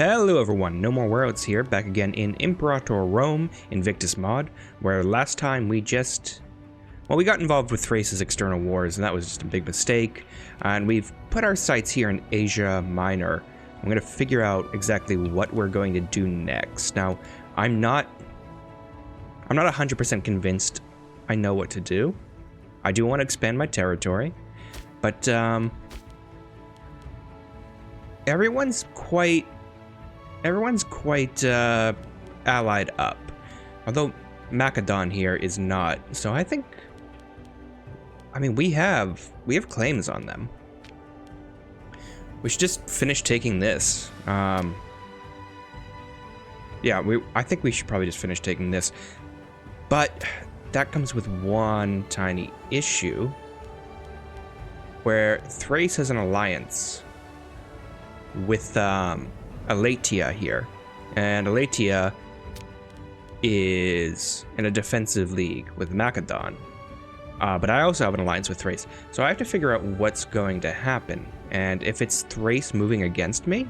Hello everyone, NoMoreWorlds here, back again in Imperator Rome, Invictus mod, where last time we got involved with Thrace's external wars, and that was just a big mistake, and we've put our sights here in Asia Minor. I'm going to figure out exactly what we're going to do next. Now, I'm not 100% convinced I know what to do. I do want to expand my territory, but everyone's quite allied up, although Macedon here is not. So I mean we have claims on them. We should just finish taking this. I think we should probably just finish taking this, but that comes with one tiny issue, where Thrace has an alliance with Elatia here, and Elatia is in a defensive league with Macedon, but I also have an alliance with Thrace, so I have to figure out what's going to happen, and if it's Thrace moving against me,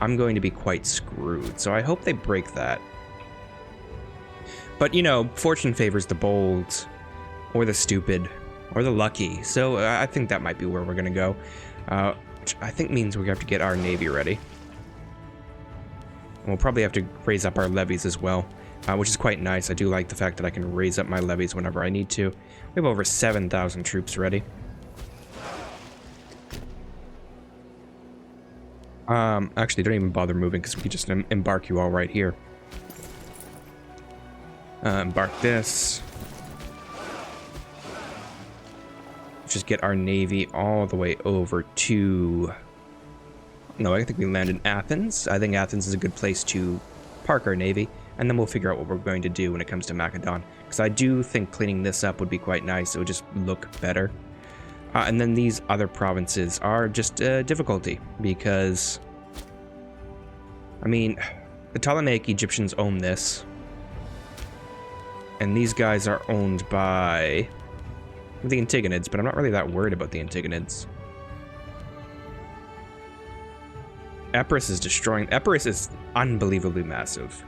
I'm going to be quite screwed, so I hope they break that. But, you know, fortune favors the bold, or the stupid, or the lucky, so I think that might be where we're going to go, which I think means we have to get our navy ready. And we'll probably have to raise up our levies as well, which is quite nice. I do like the fact that I can raise up my levies whenever I need to. We have over 7,000 troops ready. Actually, don't even bother moving, because we can just embark you all right here. Embark this. Just get our navy all the way over to... No, I think we land in Athens. I think Athens is a good place to park our navy, and then we'll figure out what we're going to do when it comes to Macedon. Because I do think cleaning this up would be quite nice. It would just look better. And then these other provinces are just difficulty, because... I mean, the Ptolemaic Egyptians own this. And these guys are owned by the Antigonids, but I'm not really that worried about the Antigonids. Epirus is destroying... Epirus is unbelievably massive.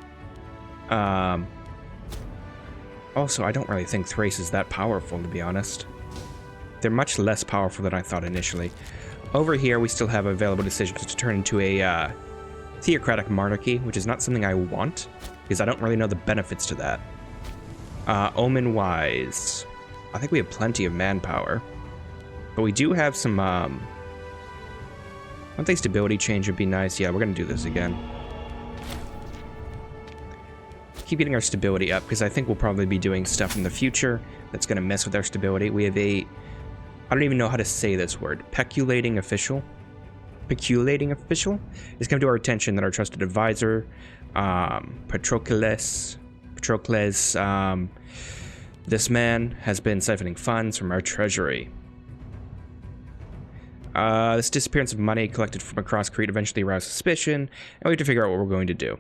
Also, I don't really think Thrace is that powerful, to be honest. They're much less powerful than I thought initially. Over here, we still have available decisions to turn into a theocratic monarchy, which is not something I want, because I don't really know the benefits to that. Omen-wise, I think we have plenty of manpower, but we do have some... Monthly stability change would be nice. Yeah, we're going to do this again. Keep getting our stability up, because I think we'll probably be doing stuff in the future that's going to mess with our stability. We have a... I don't even know how to say this word. Peculating official? Peculating official? It's come to our attention that our trusted advisor, Patroclus, this man has been siphoning funds from our treasury. This disappearance of money collected from across Crete eventually aroused suspicion, and we have to figure out what we're going to do.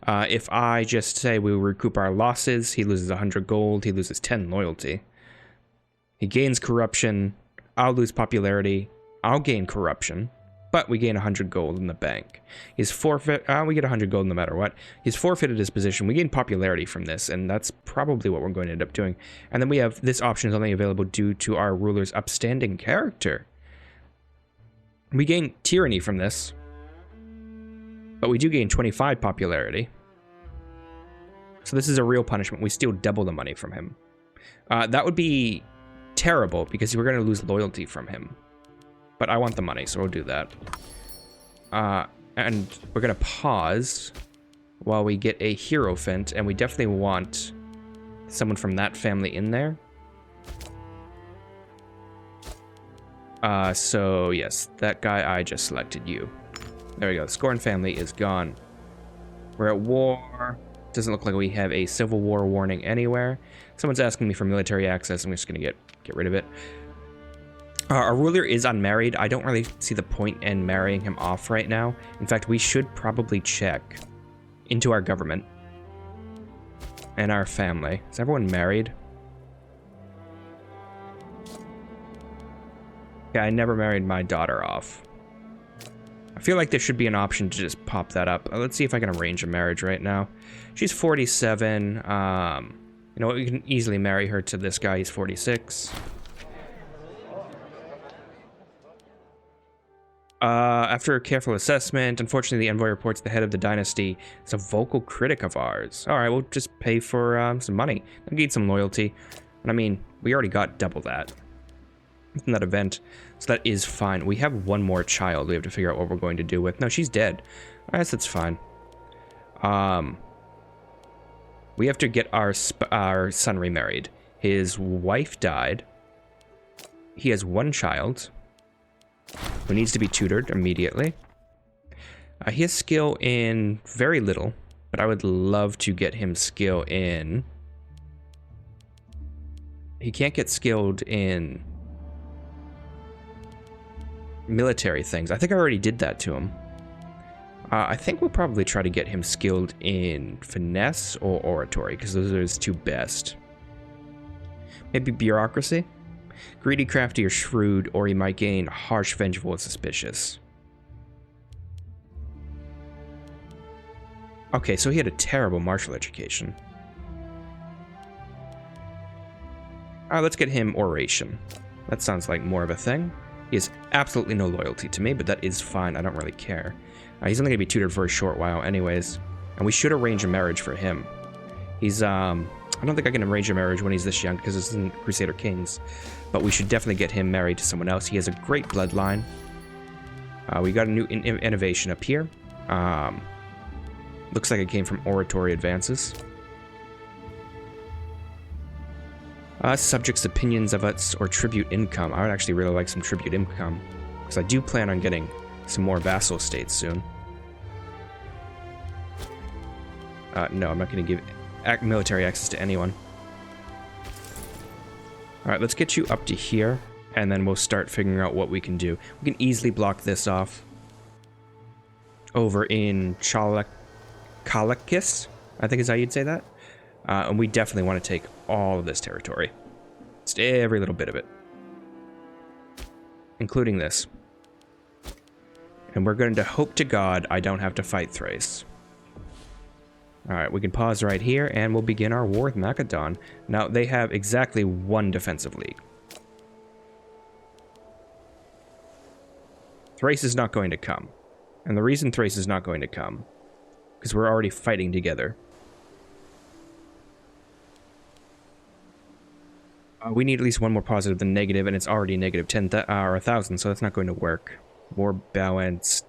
If I just say we will recoup our losses, he loses 100 gold, he loses 10 loyalty. He gains corruption, I'll lose popularity, I'll gain corruption, but we gain 100 gold in the bank. He's forfeit, we get 100 gold no matter what. He's forfeited his position, we gain popularity from this, and that's probably what we're going to end up doing. And then we have, this option is only available due to our ruler's upstanding character. We gain tyranny from this, but we do gain 25 popularity. So this is a real punishment. We steal double the money from him. That would be terrible, because we're going to lose loyalty from him. But I want the money, so we'll do that. And we're going to pause while we get a Hierophant, and we definitely want someone from that family in there. So yes, that guy, I just selected you. There we go. The Scorn family is gone. We're at war. Doesn't look like we have a civil war warning anywhere. Someone's asking me for military access. I'm just gonna get rid of it. Our ruler is unmarried. I don't really see the point in marrying him off right now. In fact, we should probably check into our government and our family. Is everyone married? Yeah, I never married my daughter off. I feel like there should be an option to just pop that up. Let's see if I can arrange a marriage right now. She's 47. You know what? We can easily marry her to this guy. He's 46. After a careful assessment, unfortunately the envoy reports the head of the dynasty is a vocal critic of ours. Alright, we'll just pay for some money. I'll gain some loyalty. And I mean, we already got double that in that event, so that is fine. We have one more child we have to figure out what we're going to do with. No, she's dead. I guess that's fine. We have to get our son remarried. His wife died. He has one child who needs to be tutored immediately. He has skill in very little, but I would love to get him skill in... He can't get skilled in military things. I think I already did that to him. I think we'll probably try to get him skilled in finesse or oratory, because those are his two best. Maybe bureaucracy? Greedy, crafty, or shrewd, or he might gain harsh, vengeful, or suspicious. Okay, so he had a terrible martial education. Let's get him oration. That sounds like more of a thing. He has absolutely no loyalty to me, but that is fine. I don't really care. He's only going to be tutored for a short while anyways. And we should arrange a marriage for him. He's, I don't think I can arrange a marriage when he's this young, because this isn't Crusader Kings. But we should definitely get him married to someone else. He has a great bloodline. We got a new innovation up here. Looks like it came from oratory advances. Subjects' opinions of us or tribute income. I would actually really like some tribute income, because I do plan on getting some more vassal states soon. No, I'm not going to give military access to anyone. Alright, let's get you up to here, and then we'll start figuring out what we can do. We can easily block this off. Over in Chalakis, I think is how you'd say that. And we definitely want to take all of this territory. Just every little bit of it. Including this. And we're going to hope to God I don't have to fight Thrace. Alright, we can pause right here, and we'll begin our war with Macedon. Now, they have exactly one defensive league. Thrace is not going to come. And the reason Thrace is not going to come, because we're already fighting together. We need at least one more positive than negative, and it's already negative 1,000, so that's not going to work. War balance,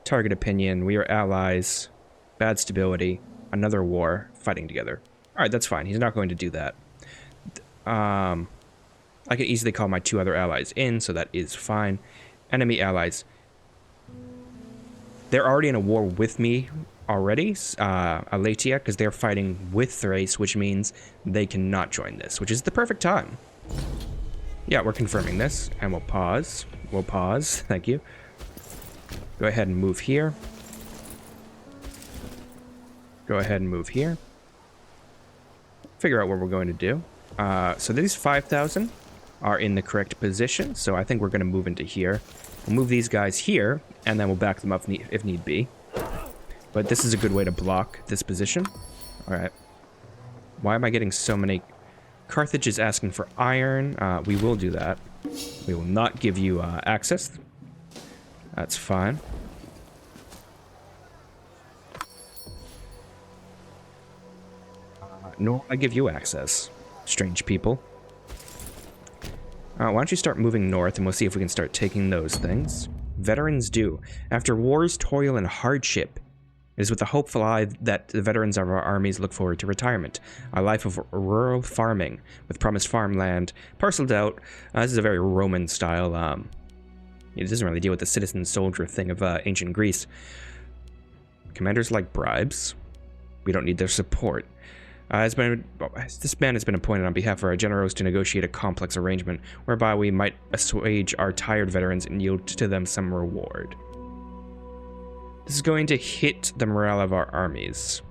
target opinion, we are allies, bad stability, another war, fighting together. Alright, that's fine. He's not going to do that. I can easily call my two other allies in, so that is fine. Enemy allies. They're already in a war with me already, Alatia, because they're fighting with Thrace, which means they cannot join this, which is the perfect time. Yeah, we're confirming this, and we'll pause. We'll pause. Thank you. Go ahead and move here. Go ahead and move here. Figure out what we're going to do. So these 5,000 are in the correct position, so I think we're going to move into here. We'll move these guys here, and then we'll back them up if need be. But this is a good way to block this position. Alright. Why am I getting so many? Carthage is asking for iron. We will do that. We will not give you access. That's fine. Nor I give you access, strange people. Why don't you start moving north, and we'll see if we can start taking those things. Veterans do. After wars, toil, and hardship, it is with a hopeful eye that the veterans of our armies look forward to retirement. A life of rural farming, with promised farmland, parceled out. This is a very Roman style. It doesn't really deal with the citizen soldier thing of ancient Greece. Commanders like bribes. We don't need their support. This man has been appointed on behalf of our generals to negotiate a complex arrangement whereby we might assuage our tired veterans and yield to them some reward. This is going to hit the morale of our armies,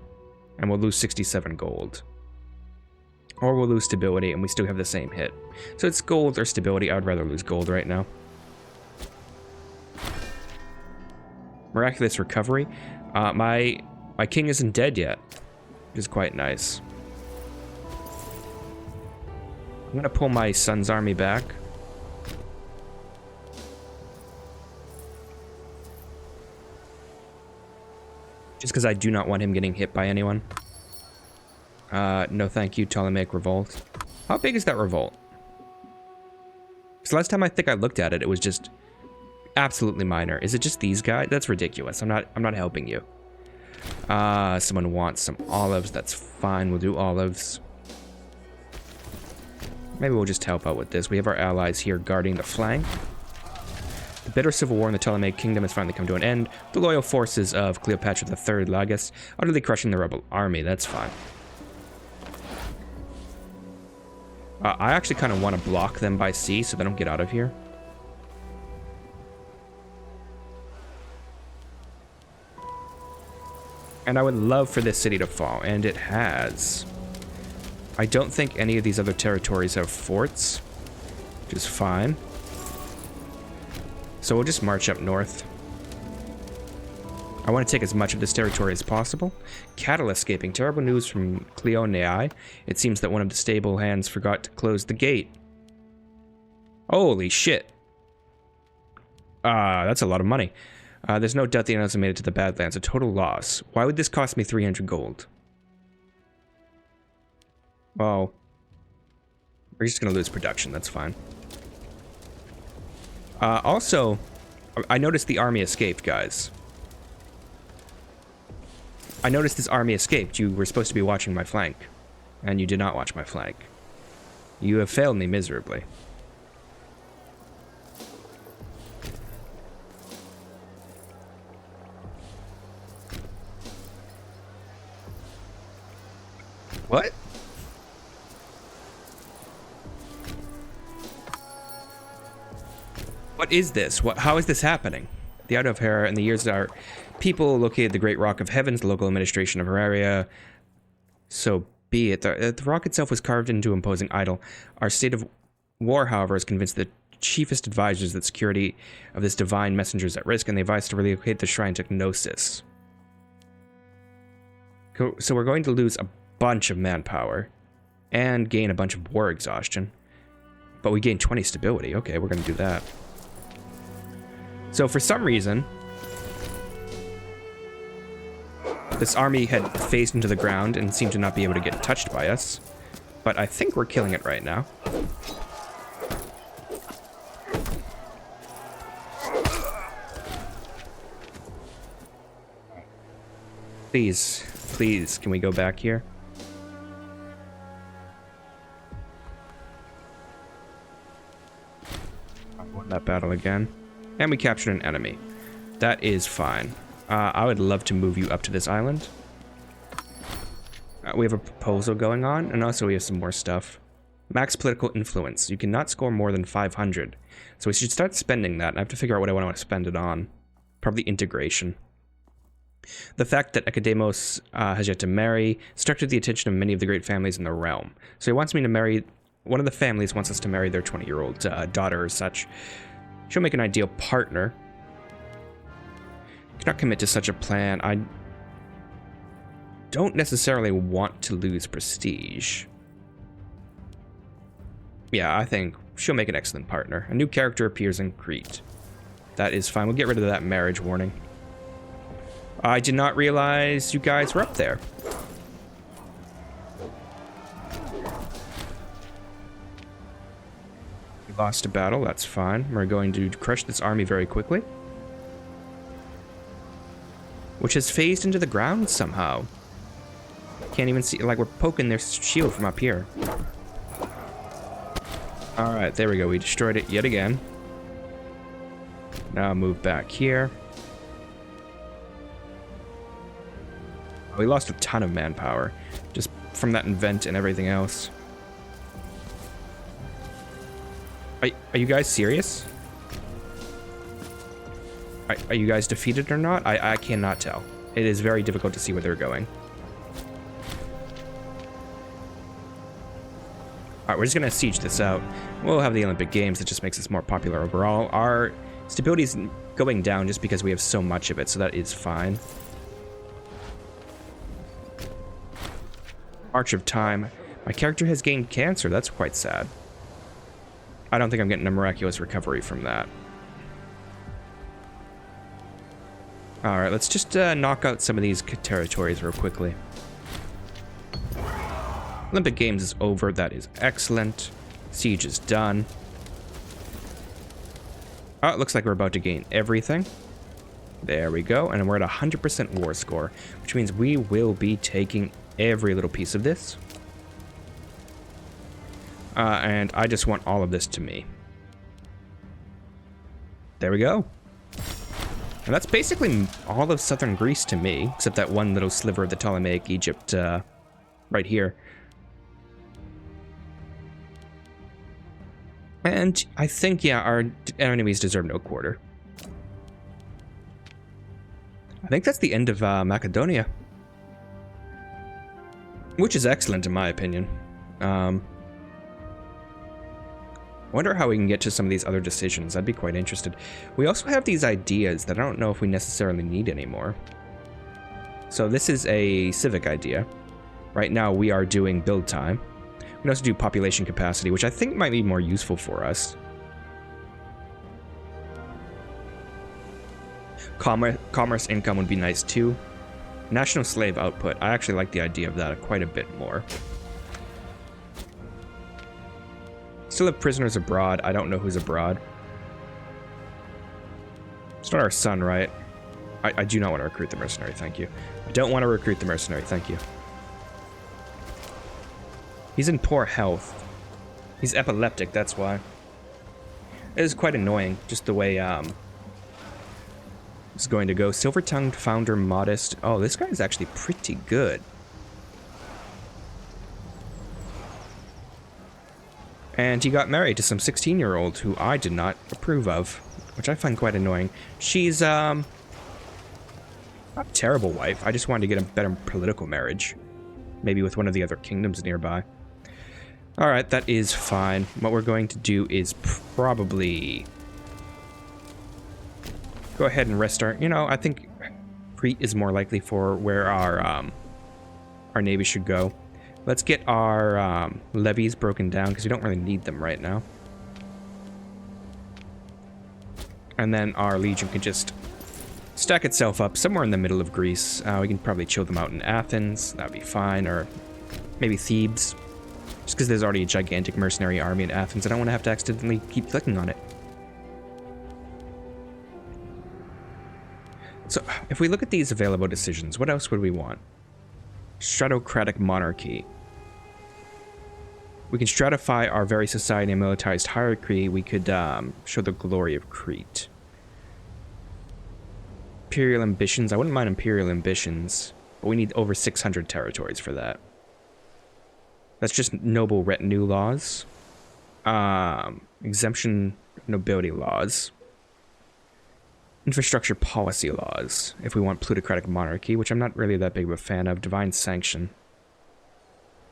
and we'll lose 67 gold. Or we'll lose stability, and we still have the same hit. So it's gold or stability. I would rather lose gold right now. Miraculous recovery. My king isn't dead yet, which is quite nice. I'm gonna pull my son's army back. Just because I do not want him getting hit by anyone. No thank you, Ptolemaic revolt. How big is that revolt? Because last time I think I looked at it, it was just absolutely minor. Is it just these guys? That's ridiculous. I'm not helping you. Someone wants some olives. That's fine. We'll do olives. Maybe we'll just help out with this. We have our allies here guarding the flank. The bitter civil war in the Ptolemaic kingdom has finally come to an end. The loyal forces of Cleopatra III Lagus utterly crushing the rebel army. That's fine. I actually kind of want to block them by sea so they don't get out of here. And I would love for this city to fall, and it has. I don't think any of these other territories have forts, which is fine. So we'll just march up north. I want to take as much of this territory as possible. Cattle escaping. Terrible news from Cleonei. It seems that one of the stable hands forgot to close the gate. Holy shit. That's a lot of money. There's no doubt the animals have made it to the Badlands. A total loss. Why would this cost me 300 gold? Well, we're just going to lose production. That's fine. Also, I noticed the army escaped, guys. I noticed this army escaped. You were supposed to be watching my flank, and you did not watch my flank. You have failed me miserably. What? What is this? How is this happening? The Outer of Hera, in the years that our people located the Great Rock of Heavens, the local administration of her area. So be it. The rock itself was carved into an imposing idol. Our state of war, however, is convinced the chiefest advisors that security of this divine messenger is at risk, and they advise to relocate the shrine to Gnosis. So we're going to lose a bunch of manpower and gain a bunch of war exhaustion. But we gain 20 stability. Okay, we're going to do that. So for some reason, this army had phased into the ground and seemed to not be able to get touched by us. But I think we're killing it right now. Please, please, can we go back here? I won that battle again. And we captured an enemy. That is fine. I would love to move you up to this island. We have a proposal going on, and also we have some more stuff. Max political influence. You cannot score more than 500. So we should start spending that. I have to figure out what I want to spend it on. Probably integration. The fact that Ecodemos has yet to marry struck the attention of many of the great families in the realm. So he wants me to marry... One of the families wants us to marry their 20-year-old daughter or such. She'll make an ideal partner. Cannot commit to such a plan. I don't necessarily want to lose prestige. Yeah, I think she'll make an excellent partner. A new character appears in Crete. That is fine. We'll get rid of that marriage warning. I did not realize you guys were up there. We lost a battle. That's fine. We're going to crush this army very quickly. Which has phased into the ground somehow. Can't even see, like we're poking their shield from up here. Alright, there we go. We destroyed it yet again. Now move back here. We lost a ton of manpower. Just from that event and everything else. Are you guys serious? Are you guys defeated or not? I cannot tell. It is very difficult to see where they're going. Alright, we're just gonna siege this out. We'll have the Olympic Games. That just makes us more popular overall. Our Stability's going down just because we have so much of it, so that is fine. March of Time. My character has gained cancer. That's quite sad. I don't think I'm getting a miraculous recovery from that. Alright, let's just knock out some of these territories real quickly. Olympic Games is over. That is excellent. Siege is done. Oh, it looks like we're about to gain everything. There we go. And we're at 100% war score, which means we will be taking every little piece of this. And I just want all of this to me. There we go. And that's basically all of southern Greece to me, except that one little sliver of the Ptolemaic Egypt right here. And I think, yeah, our enemies deserve no quarter. I think that's the end of Macedonia. Which is excellent in my opinion. Wonder how we can get to some of these other decisions. I'd be quite interested. We also have these ideas that I don't know if we necessarily need anymore. So this is a civic idea. Right now we are doing build time. We can also do population capacity, which I think might be more useful for us. Commerce income would be nice too. National slave output. I actually like the idea of that quite a bit more. Still have prisoners abroad. I don't know who's abroad. It's not our son, right? I do not want to recruit the mercenary, thank you. I don't want to recruit the mercenary, thank you. He's in poor health. He's epileptic, that's why. It is quite annoying, just the way it's going to go. Silver-tongued founder, modest. Oh, this guy is actually pretty good. And he got married to some 16-year-old who I did not approve of, which I find quite annoying. She's, not a terrible wife. I just wanted to get a better political marriage. Maybe with one of the other kingdoms nearby. Alright, that is fine. What we're going to do is probably go ahead and restart. You know, I think Crete is more likely for where our navy should go. Let's get our levies broken down, because we don't really need them right now. And then our legion can just stack itself up somewhere in the middle of Greece. We can probably chill them out in Athens. That would be fine. Or maybe Thebes. Just because there's already a gigantic mercenary army in Athens. I don't want to have to accidentally keep clicking on it. So, if we look at these available decisions, what else would we want? Stratocratic monarchy. We can stratify our very society and militarized hierarchy. We could show the glory of Crete. Imperial ambitions. I wouldn't mind imperial ambitions, but we need over 600 territories for that. That's just noble retinue laws. Exemption nobility laws. Infrastructure policy laws, if we want plutocratic monarchy, which I'm not really that big of a fan of. Divine sanction.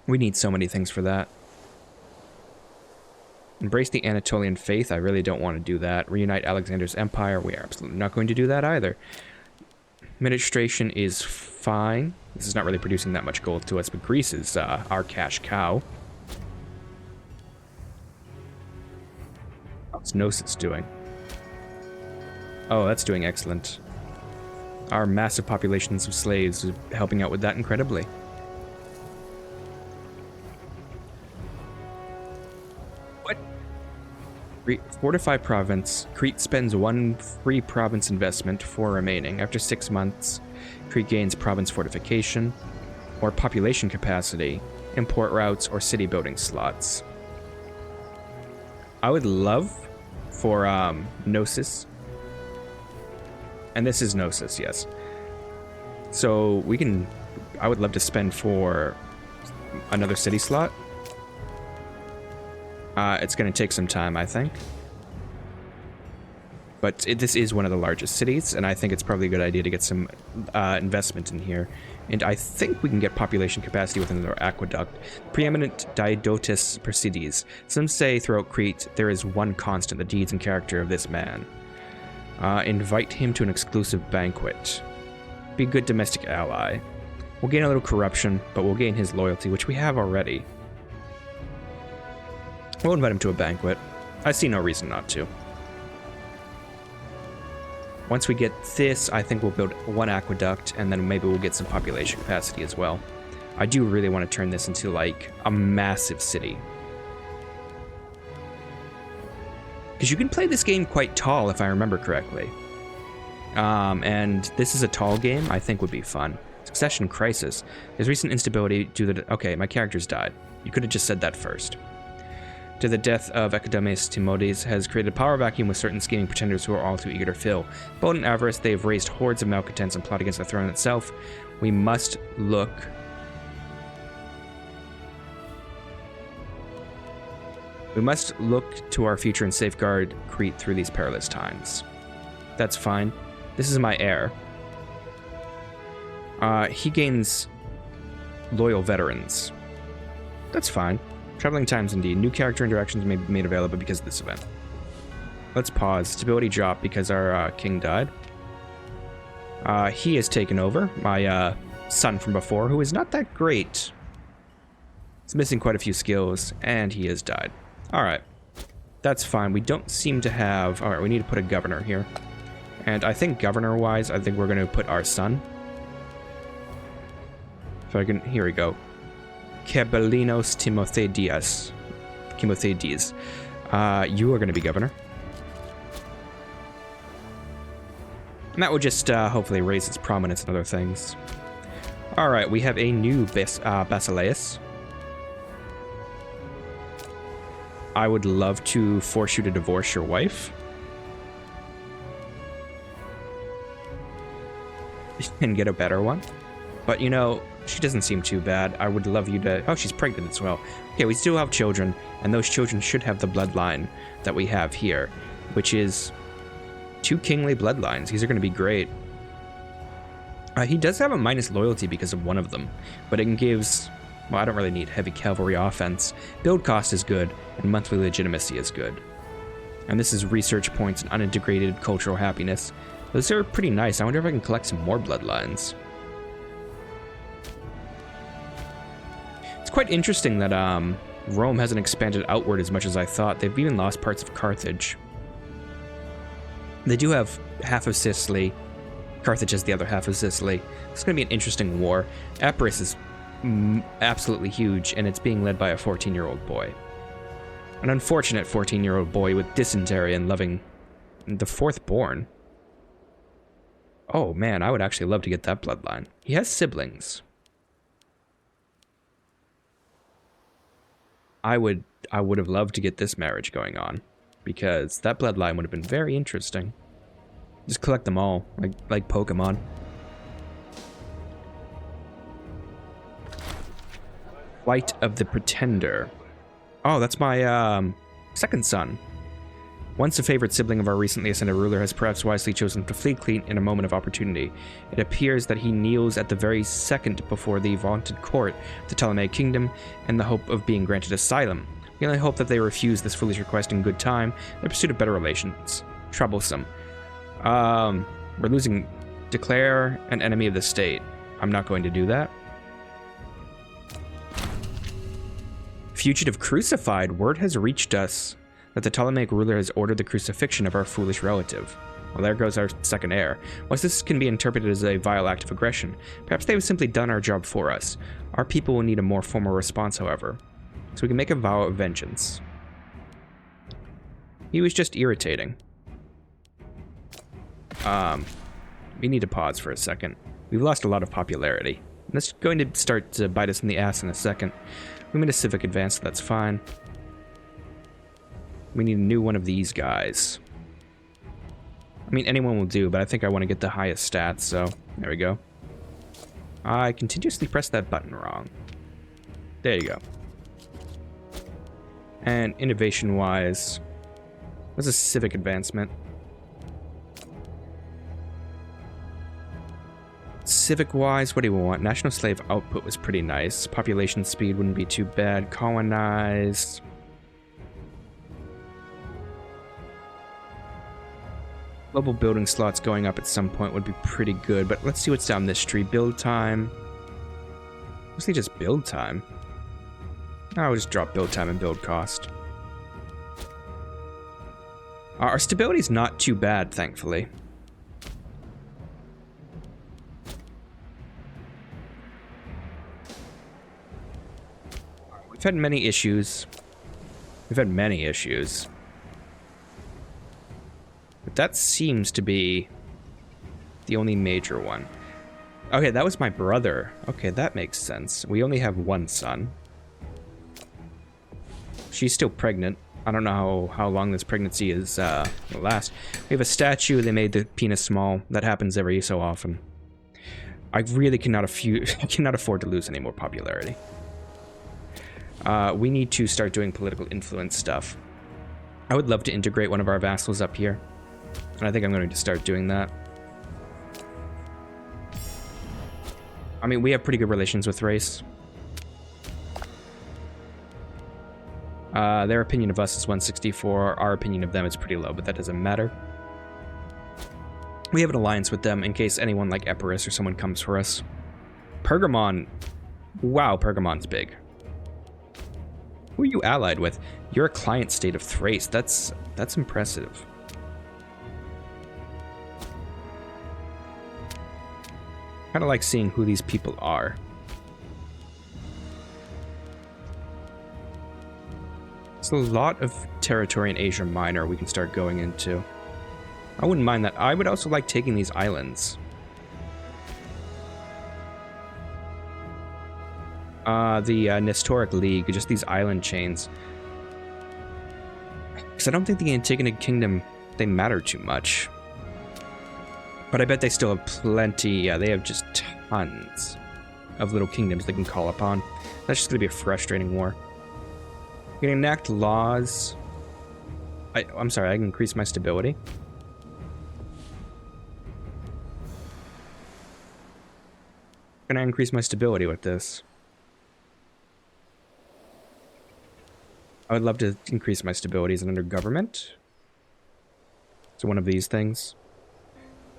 We need so many things for that. Embrace the Anatolian faith. I really don't want to do that. Reunite Alexander's empire. We are absolutely not going to do that either. Administration is fine. This is not really producing that much gold to us, but Greece is our cash cow. How's Gnosis doing? Oh, that's doing excellent. Our massive populations of slaves is helping out with that incredibly. What? Fortify province. Crete spends 1 free province investment, 4 remaining. After 6 months, Crete gains province fortification, or population capacity, import routes, or city building slots. I would love for Gnosis. And this is Gnosis, yes. So we can... I would love to spend for another city slot. It's going to take some time, I think. But this is one of the largest cities, and I think it's probably a good idea to get some investment in here. And I think we can get population capacity within their aqueduct. Preeminent Diodotus Persides. Some say throughout Crete there is one constant, the deeds and character of this man. Invite him to an exclusive banquet. Be a good domestic ally. We'll gain a little corruption, but we'll gain his loyalty, which we have already. We'll invite him to a banquet. I see no reason not to. Once we get this, I think we'll build one aqueduct, and then maybe we'll get some population capacity as well. I do really want to turn this into, like, a massive city. Because you can play this game quite tall, if I remember correctly. And this is a tall game, I think would be fun. Succession crisis. There's recent instability due to... Okay, my character's died. You could have just said that first. To the death of Ecodemus Timodes has created a power vacuum with certain scheming pretenders who are all too eager to fill. Bold and avarice, they have raised hordes of malcontents and plot against the throne itself. We must look... We must look to our future and safeguard Crete through these perilous times. That's fine. This is my heir. He gains loyal veterans. That's fine. Traveling times indeed. New character interactions may be made available because of this event. Let's pause. Stability dropped because our king died. He has taken over. My son from before, who is not that great. He's missing quite a few skills, and he has died. Alright. That's fine. We don't seem to have... Alright, we need to put a governor here. And I think governor-wise, I think we're going to put our son. So I can... Here we go. Kebelinos Timothedias. Timothedias. You are going to be governor. And that will just hopefully raise its prominence and other things. Alright, we have a new Basileus. I would love to force you to divorce your wife. And get a better one. But, you know, she doesn't seem too bad. I would love you to... Oh, she's pregnant as well. Okay, we still have children, and those children should have the bloodline that we have here, which is 2 kingly bloodlines. These are going to be great. He does have a minus loyalty because of one of them, but it gives... Well, I don't really need heavy cavalry offense. Build cost is good, and monthly legitimacy is good. And this is research points and unintegrated cultural happiness. Those are pretty nice. I wonder if I can collect some more bloodlines. It's quite interesting that Rome hasn't expanded outward as much as I thought. They've even lost parts of Carthage. They do have half of Sicily. Carthage has the other half of Sicily. It's going to be an interesting war. Epirus is absolutely huge, and it's being led by a 14-year-old boy. An unfortunate 14-year-old boy with dysentery and loving the 4th born. Oh man, I would actually love to get that bloodline. He has siblings. I would have loved to get this marriage going on, because that bloodline would have been very interesting. Just collect them all, like Pokemon. Flight of the Pretender. Oh, that's my second son. Once a favorite sibling of our recently ascended ruler has perhaps wisely chosen to flee Crete in a moment of opportunity. It appears that he kneels at the very second before the vaunted court of the Ptolemaic kingdom in the hope of being granted asylum. We only hope that they refuse this foolish request in good time in the pursuit of better relations. Troublesome. We're losing... Declare an enemy of the state. I'm not going to do that. Fugitive crucified. Word has reached us that the Ptolemaic ruler has ordered the crucifixion of our foolish relative. Well, there goes our second heir. Whilst this can be interpreted as a vile act of aggression, perhaps they have simply done our job for us. Our people will need a more formal response, however. So we can make a vow of vengeance. He was just irritating. We need to pause for a second. We've lost a lot of popularity. That's going to start to bite us in the ass in a second. We made a civic advance, so that's fine. We need a new one of these guys. I mean, anyone will do, but I think I want to get the highest stats, so there we go. I continuously pressed that button wrong. There you go. And innovation-wise, what's a civic advancement? Civic-wise, what do you want? National slave output was pretty nice. Population speed wouldn't be too bad. Colonize. Global building slots going up at some point would be pretty good, but let's see what's down this tree. Build time. Mostly just build time. I'll just drop build time and build cost. Our stability is not too bad, thankfully. We've had many issues. We've had many issues. But that seems to be the only major one. Okay, that was my brother. Okay, that makes sense. We only have one son. She's still pregnant. I don't know how long this pregnancy is will last. We have a statue. They made the penis small. That happens every so often. I really cannot afford to lose any more popularity. We need to start doing political influence stuff. I would love to integrate one of our vassals up here. And I think I'm going to start doing that. I mean, we have pretty good relations with Thrace. Their opinion of us is 164. Our opinion of them is pretty low, but that doesn't matter. We have an alliance with them in case anyone like Epirus or someone comes for us. Pergamon. Wow, Pergamon's big. Who are you allied with? You're a client state of Thrace. That's impressive. Kind of like seeing who these people are. It's a lot of territory in Asia Minor we can start going into. I wouldn't mind that. I would also like taking these islands. The Nestoric League, just these island chains. Because I don't think the Antigonid Kingdom, they matter too much. But I bet they still have plenty. Yeah, they have just tons of little kingdoms they can call upon. That's just going to be a frustrating war. You can enact laws. I'm sorry, I can increase my stability. Can I increase my stability with this? I would love to increase my stabilities under government. So one of these things.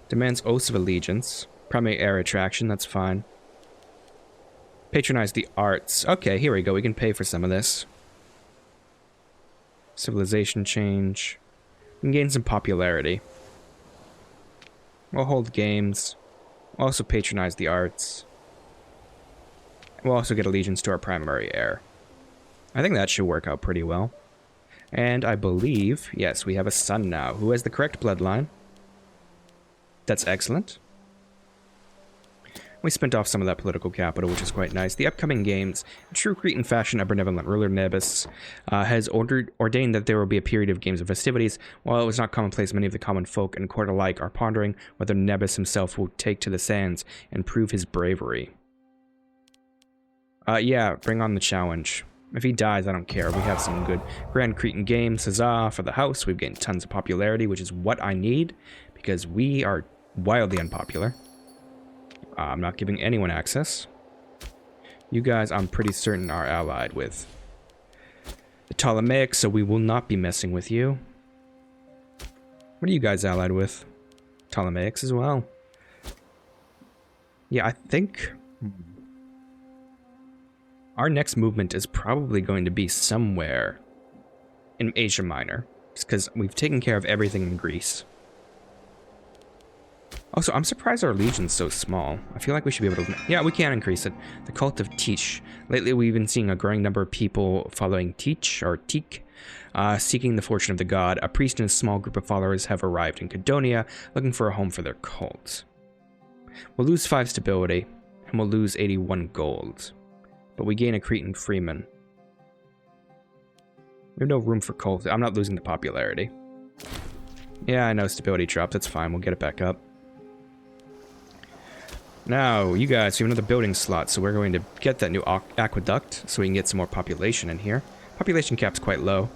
Demands oaths of allegiance. Primary heir attraction, that's fine. Patronize the arts. Okay, here we go. We can pay for some of this. Civilization change. We can gain some popularity. We'll hold games. We'll also patronize the arts. We'll also get allegiance to our primary heir. I think that should work out pretty well. And I believe, yes, we have a son now who has the correct bloodline. That's excellent. We spent off some of that political capital, which is quite nice. The upcoming games, in true Cretan fashion, our benevolent ruler Nebus has ordained that there will be a period of games of festivities. While it was not commonplace, many of the common folk and court alike are pondering whether Nebus himself will take to the sands and prove his bravery. Yeah, bring on the challenge. If he dies, I don't care. We have some good Grand Cretan games. Huzzah for the house. We've gained tons of popularity, which is what I need, because we are wildly unpopular. I'm not giving anyone access. You guys, I'm pretty certain, are allied with the Ptolemaics, so we will not be messing with you. What are you guys allied with? Ptolemaics as well. Yeah, I think our next movement is probably going to be somewhere in Asia Minor, just because we've taken care of everything in Greece. Also, I'm surprised our legion's so small. I feel like we should be able to... Yeah, we can increase it. The cult of Teach. Lately, we've been seeing a growing number of people following Teach, or Teak, seeking the fortune of the god. A priest and a small group of followers have arrived in Cadonia, looking for a home for their cult. We'll lose 5 stability, and we'll lose 81 gold. But we gain a Cretan freeman. We have no room for cult. I'm not losing the popularity. Yeah, I know, stability dropped. That's fine. We'll get it back up. Now, you guys, we have another building slot, so we're going to get that new aqueduct so we can get some more population in here. Population cap's quite low.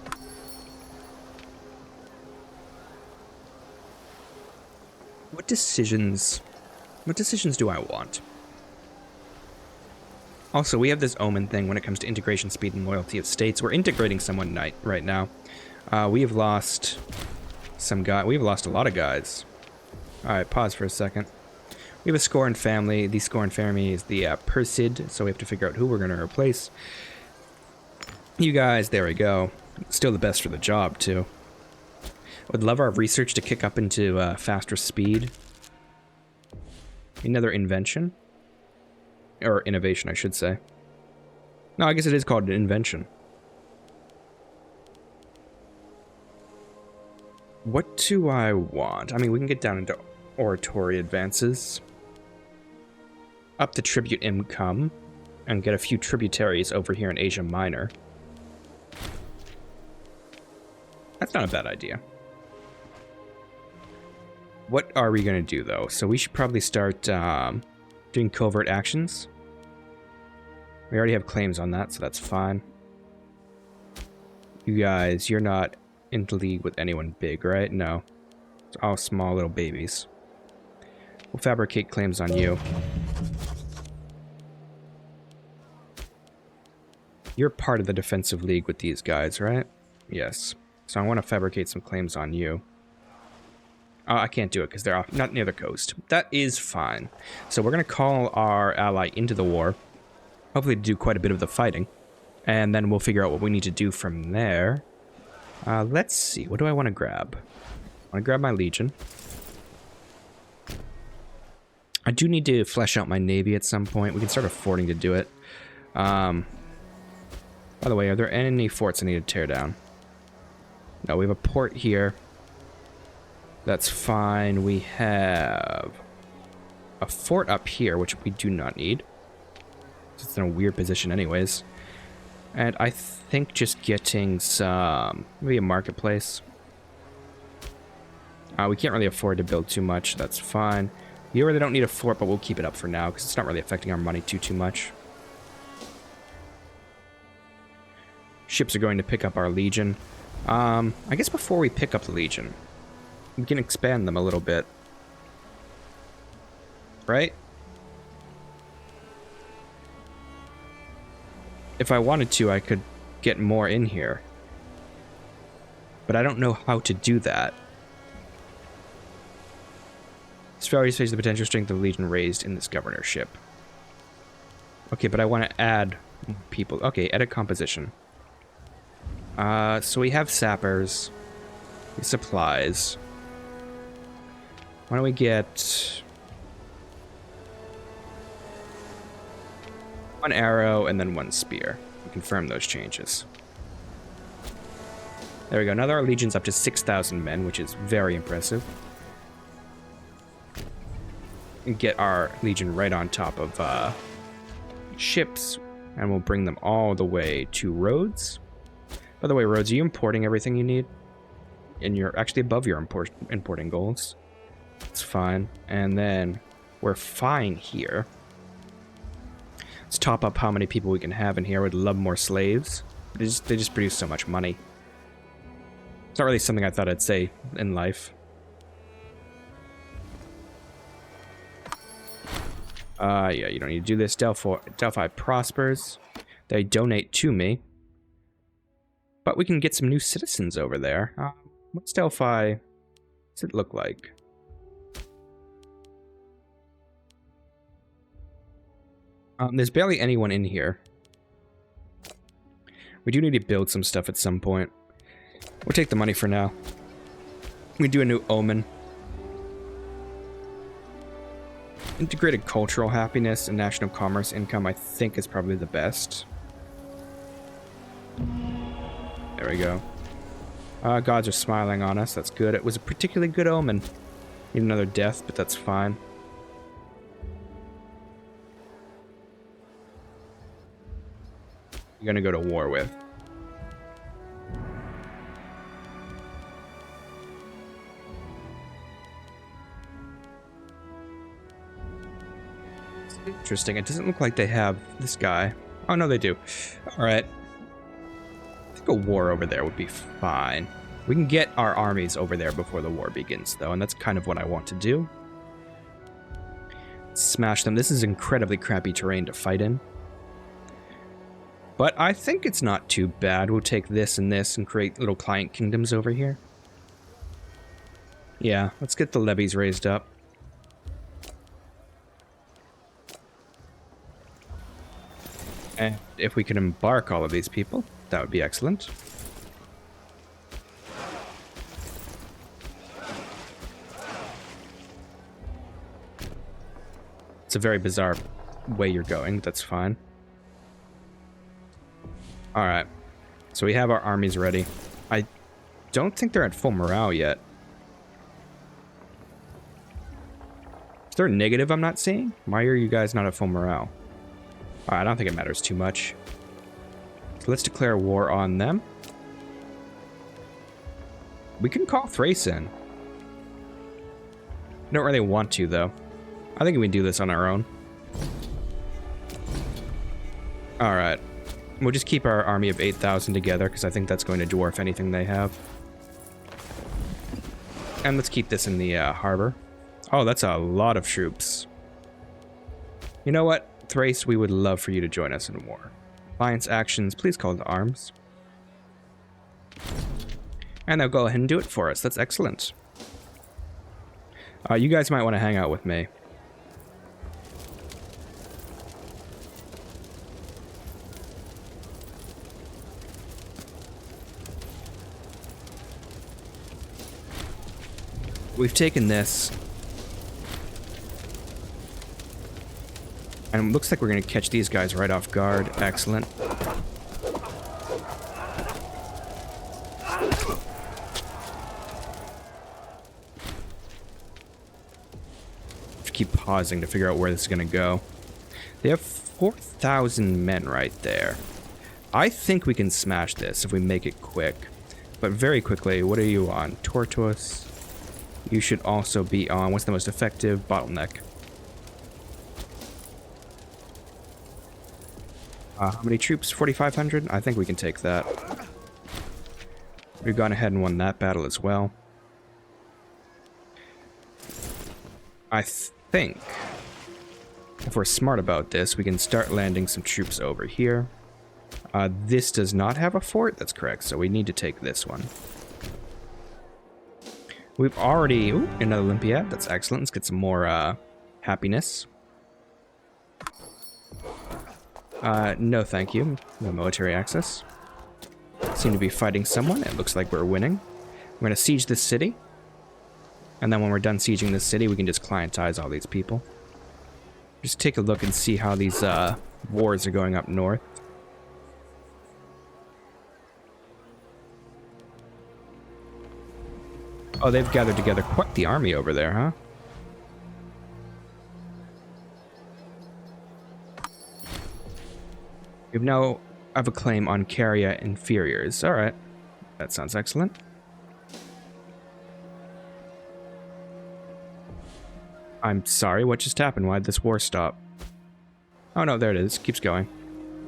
What decisions do I want? Also, we have this omen thing when it comes to integration speed and loyalty of states. We're integrating someone right now. We have lost some guy. We've lost a lot of guys. Alright, pause for a second. We have a Scorn family. The Scorn family is the Persid, so we have to figure out who we're going to replace. You guys, there we go. Still the best for the job, too. Would love our research to kick up into faster speed. Another invention. Or innovation, I should say. No, I guess it is called an invention. What do I want? I mean, we can get down into oratory advances. Up the tribute income. And get a few tributaries over here in Asia Minor. That's not a bad idea. What are we going to do, though? So we should probably start doing covert actions. We already have claims on that, so that's fine. You guys, you're not into league with anyone big, right? No. It's all small little babies. We'll fabricate claims on you. You're part of the defensive league with these guys, right? Yes. So I want to fabricate some claims on you. I can't do it because they're off, not near the coast. That is fine. So we're going to call our ally into the war. Hopefully do quite a bit of the fighting. And then we'll figure out what we need to do from there. Let's see. What do I want to grab? I want to grab my legion. I do need to flesh out my navy at some point. We can start affording to do it. By the way, are there any forts I need to tear down? No, we have a port here. That's fine. We have a fort up here, which we do not need. It's in a weird position anyways. And I think just getting some... maybe a marketplace. We can't really afford to build too much. That's fine. You really don't need a fort, but we'll keep it up for now, because it's not really affecting our money too much. Ships are going to pick up our legion. I guess before we pick up the legion, we can expand them a little bit. Right? If I wanted to, I could get more in here. But I don't know how to do that. This value says the potential strength of the legion raised in this governorship. Okay, but I want to add people. Okay, edit composition. So we have sappers. Supplies. Why don't we get... one arrow and then one spear. We confirm those changes. There we go. Now our legion's up to 6,000 men, which is very impressive. And get our legion right on top of ships, and we'll bring them all the way to Rhodes. By the way, Rhodes, are you importing everything you need? And you're actually above your importing goals. It's fine. And then we're fine here. Let's top up how many people we can have in here. We'd love more slaves. They just produce so much money. It's not really something I thought I'd say in life. Yeah, you don't need to do this. Delphi prospers. They donate to me. But we can get some new citizens over there. What's Delphi? What's it look like? There's barely anyone in here. We do need to build some stuff at some point. We'll take the money for now. We do a new omen. Integrated cultural happiness and national commerce income, I think, is probably the best. There we go. Gods are smiling on us. That's good. It was a particularly good omen. Need another death, but that's fine. You're gonna go to war with. It's interesting. It doesn't look like they have this guy. Oh, no, they do. Alright. I think a war over there would be fine. We can get our armies over there before the war begins, though, and that's kind of what I want to do. Smash them. This is incredibly crappy terrain to fight in. But I think it's not too bad. We'll take this and create little client kingdoms over here. Yeah, let's get the levies raised up. And if we can embark all of these people, that would be excellent. It's a very bizarre way you're going, but that's fine. Alright. So we have our armies ready. I don't think they're at full morale yet. Is there a negative I'm not seeing? Why are you guys not at full morale? Alright, I don't think it matters too much. So let's declare war on them. We can call Thrace in. I don't really want to, though. I think we can do this on our own. Alright. We'll just keep our army of 8,000 together, because I think that's going to dwarf anything they have. And let's keep this in the harbor. Oh, that's a lot of troops. You know what? Thrace, we would love for you to join us in war. Alliance actions, please call to arms. And they'll go ahead and do it for us. That's excellent. You guys might want to hang out with me. We've taken this. And it looks like we're going to catch these guys right off guard. Excellent. Keep pausing to figure out where this is going to go. They have 4,000 men right there. I think we can smash this if we make it quick. But very quickly, what are you on? Tortoise. You should also be on, what's the most effective? Bottleneck. How many troops? 4,500? I think we can take that. We've gone ahead and won that battle as well. I think if we're smart about this, we can start landing some troops over here. This does not have a fort, that's correct, so we need to take this one. We've already... Ooh, another Olympiad, that's excellent. Let's get some more happiness. No thank you. No military access. Seem to be fighting someone. It looks like we're winning. We're going to siege this city. And then when we're done sieging this city, we can just clientize all these people. Just take a look and see how these wars are going up north. Oh, they've gathered together quite the army over there, huh? We now have a claim on Caria Inferiors. Alright. That sounds excellent. I'm sorry, what just happened? Why'd this war stop? Oh no, there it is. Keeps going.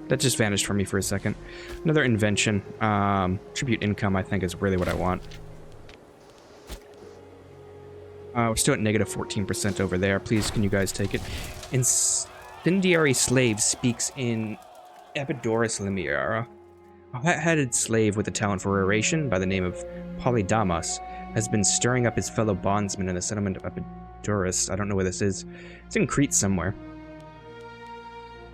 That just vanished from me for a second. Another invention. Tribute income, I think, is really what I want. We're still at negative 14% over there. Please, can you guys take it? Incendiary slave speaks in Epidaurus Limiara. A hot-headed slave with a talent for oration by the name of Polydamas has been stirring up his fellow bondsmen in the settlement of Epidaurus. I don't know where this is. It's in Crete somewhere.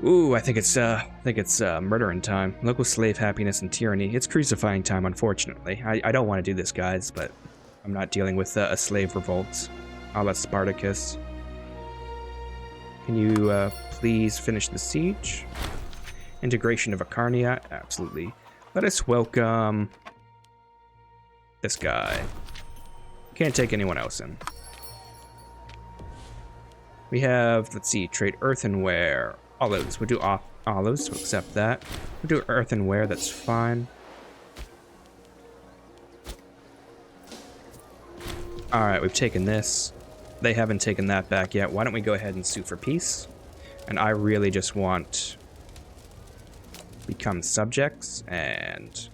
Ooh, I think it's murdering time. Local slave happiness and tyranny. It's crucifying time, unfortunately. I don't want to do this, guys, but I'm not dealing with a slave revolt. A la Spartacus. Can you please finish the siege? Integration of Acarnia, absolutely. Let us welcome this guy. Can't take anyone else in. We have, let's see, trade earthenware. Olives, we'll do olives, we'll accept that. We'll do earthenware, that's fine. Alright, we've taken this. They haven't taken that back yet. Why don't we go ahead and sue for peace? And I really just want... become subjects, and...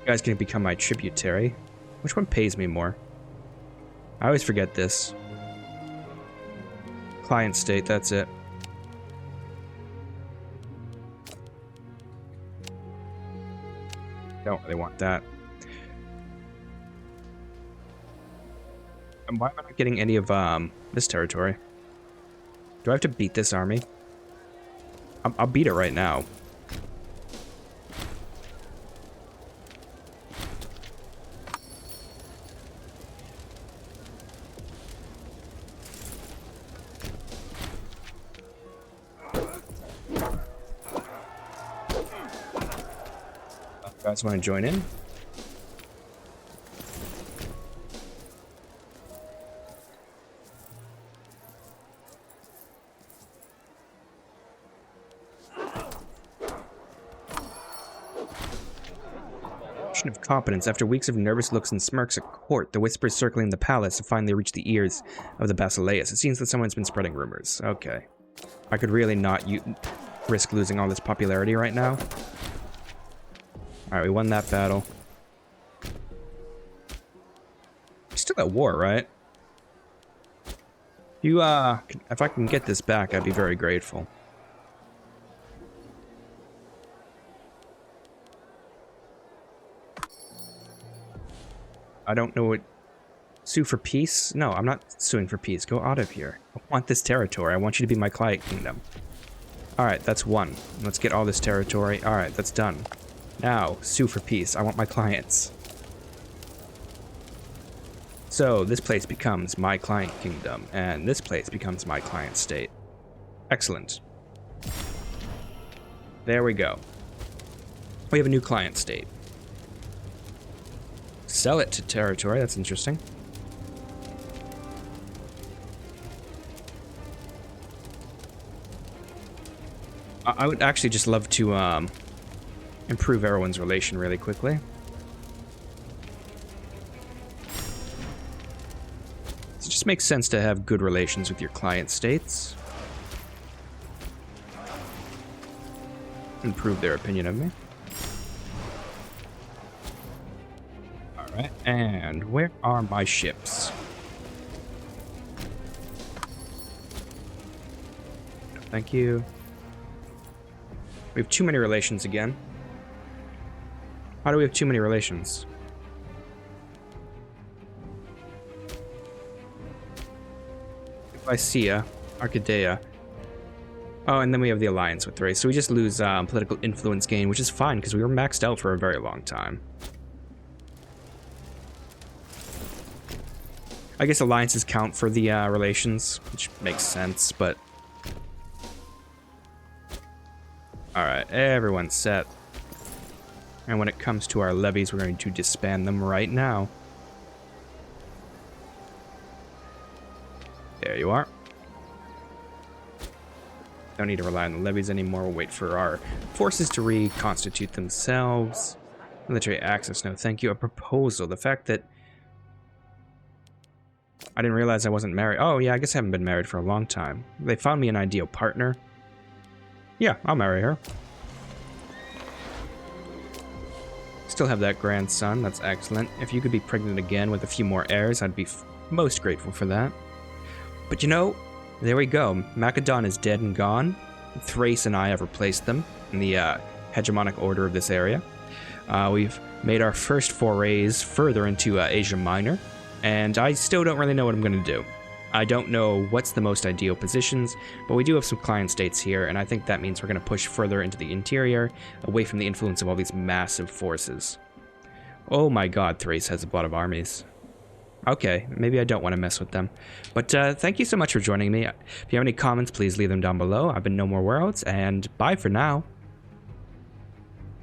you guys can become my tributary. Which one pays me more? I always forget this. Client state, that's it. Don't really want that. And why am I not getting any of this territory? Do I have to beat this army? I'll beat it right now. You guys want to join in? Of competence. After weeks of nervous looks and smirks at court, the whispers circling the palace have finally reached the ears of the Basileus. It seems that someone's been spreading rumors. Okay. I could really not risk losing all this popularity right now. Alright, we won that battle. We're still at war, right? If I can get this back, I'd be very grateful. I don't know what... Sue for peace? No, I'm not suing for peace. Go out of here. I want this territory. I want you to be my client kingdom. Alright, that's one. Let's get all this territory. Alright, that's done. Now, sue for peace. I want my clients. So, this place becomes my client kingdom, and this place becomes my client state. Excellent. There we go. We have a new client state. Sell it to territory, that's interesting. I would actually just love to improve everyone's relation really quickly. It just makes sense to have good relations with your client states. Improve their opinion of me. Alright, and where are my ships? Thank you. We have too many relations again. How do we have too many relations? Lycia, Arcadea. Oh, and then we have the alliance with Thrace. So we just lose political influence gain, which is fine because we were maxed out for a very long time. I guess alliances count for the relations, which makes sense, but... Alright, everyone's set. And when it comes to our levies, we're going to disband them right now. There you are. Don't need to rely on the levies anymore. We'll wait for our forces to reconstitute themselves. Military access, no thank you. A proposal. The fact that I didn't realize I wasn't married. Oh, yeah, I guess I haven't been married for a long time. They found me an ideal partner. Yeah, I'll marry her. Still have that grandson. That's excellent. If you could be pregnant again with a few more heirs, I'd be most grateful for that. But you know, there we go. Macedon is dead and gone. Thrace and I have replaced them in the hegemonic order of this area. We've made our first forays further into Asia Minor. And I still don't really know what I'm going to do. I don't know what's the most ideal positions, but we do have some client states here, and I think that means we're going to push further into the interior, away from the influence of all these massive forces. Oh my god, Thrace has a lot of armies. Okay, maybe I don't want to mess with them. But thank you so much for joining me. If you have any comments, please leave them down below. I've been NoMoreWorlds, and bye for now.